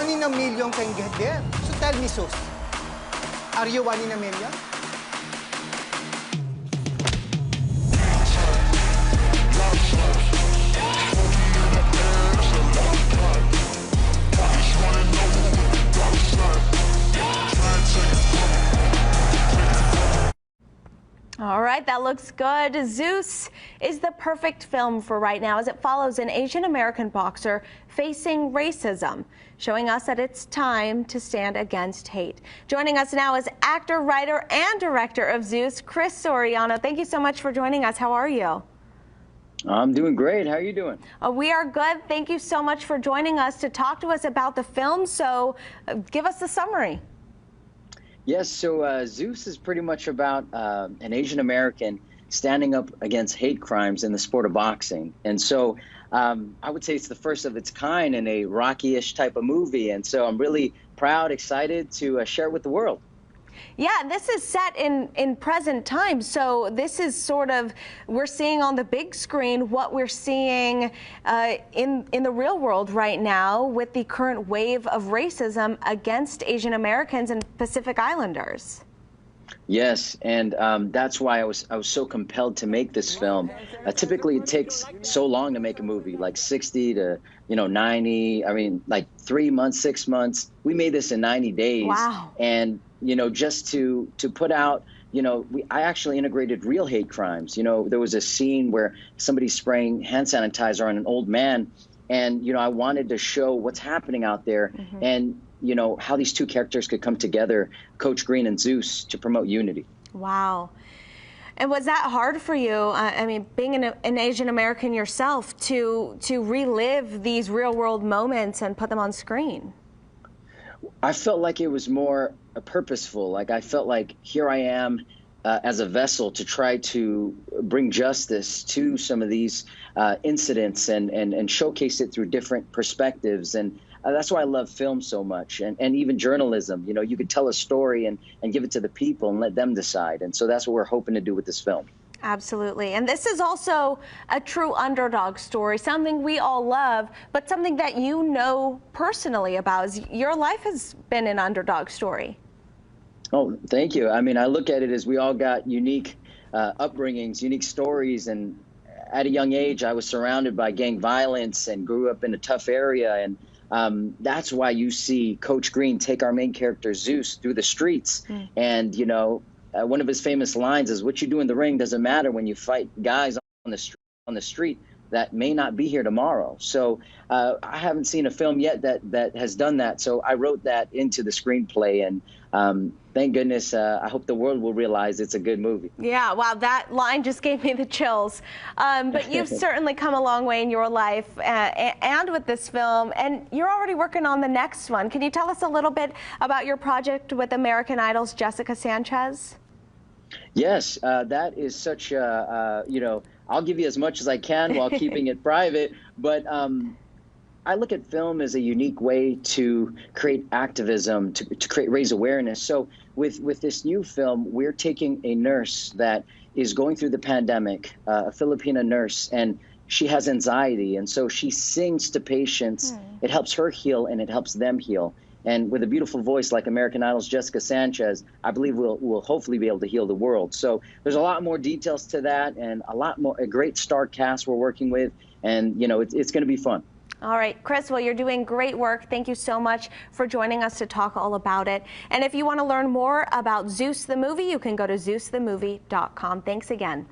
1 in a million can get there. So tell me, Zeus, are you 1 in a million? All right, that looks good. Zeus is the perfect film for right now as it follows an Asian American boxer facing racism, showing us that it's time to stand against hate. Joining us now is actor, writer, and director of Zeus, Chris Soriano. Thank you so much for joining us. How are you? I'm doing great. How are you doing? We are good. Thank you so much for joining us to talk to us about the film. So give us the summary. Yes, so Zeus is pretty much about an Asian American standing up against hate crimes in the sport of boxing. And so I would say it's the first of its kind in a Rocky-ish type of movie. And so I'm really proud, excited to share it with the world. Yeah, this is set in present time, so this is sort of, we're seeing on the big screen what we're seeing in the real world right now with the current wave of racism against Asian Americans and Pacific Islanders. Yes, and that's why I was so compelled to make this film. Typically, it takes so long to make a movie, like 60 to 90. I mean, like 3 months, 6 months. We made this in 90 days. Wow. And just to put out, I actually integrated real hate crimes. There was a scene where somebody's spraying hand sanitizer on an old man, and I wanted to show what's happening out there, and how these two characters could come together, Coach Green and Zeus, to promote unity. Wow. And was that hard for you? I mean, being an Asian American yourself, to relive these real world moments and put them on screen? I felt like it was more purposeful. Like I felt like here I am as a vessel to try to bring justice to some of these incidents and showcase it through different perspectives. And that's why I love film so much, and even journalism. You could tell a story and give it to the people and let them decide. And so that's what we're hoping to do with this film. Absolutely. And this is also a true underdog story, something we all love, but something that you know personally about. Your life has been an underdog story. Oh, thank you. I mean, I look at it as we all got unique upbringings, unique stories. And at a young age, I was surrounded by gang violence and grew up in a tough area. And that's why you see Coach Green take our main character, Zeus, through the streets. And, one of his famous lines is, "What you do in the ring doesn't matter when you fight guys on the street that may not be here tomorrow." So I haven't seen a film yet that has done that. So I wrote that into the screenplay, and thank goodness, I hope the world will realize it's a good movie. Yeah, wow, that line just gave me the chills. But you've certainly come a long way in your life and with this film, and you're already working on the next one. Can you tell us a little bit about your project with American Idol's Jessica Sanchez? Yes, that is such a, I'll give you as much as I can while keeping it private. But I look at film as a unique way to create activism, to raise awareness. So with this new film, we're taking a nurse that is going through the pandemic, a Filipina nurse, and she has anxiety. And so she sings to patients. It helps her heal and it helps them heal. And with a beautiful voice like American Idol's Jessica Sanchez, I believe we'll hopefully be able to heal the world. So there's a lot more details to that, and a great star cast we're working with, and it's going to be fun. All right, Chris, well, you're doing great work. Thank you so much for joining us to talk all about it. And if you want to learn more about Zeus the movie, you can go to zeusthemovie.com. Thanks again.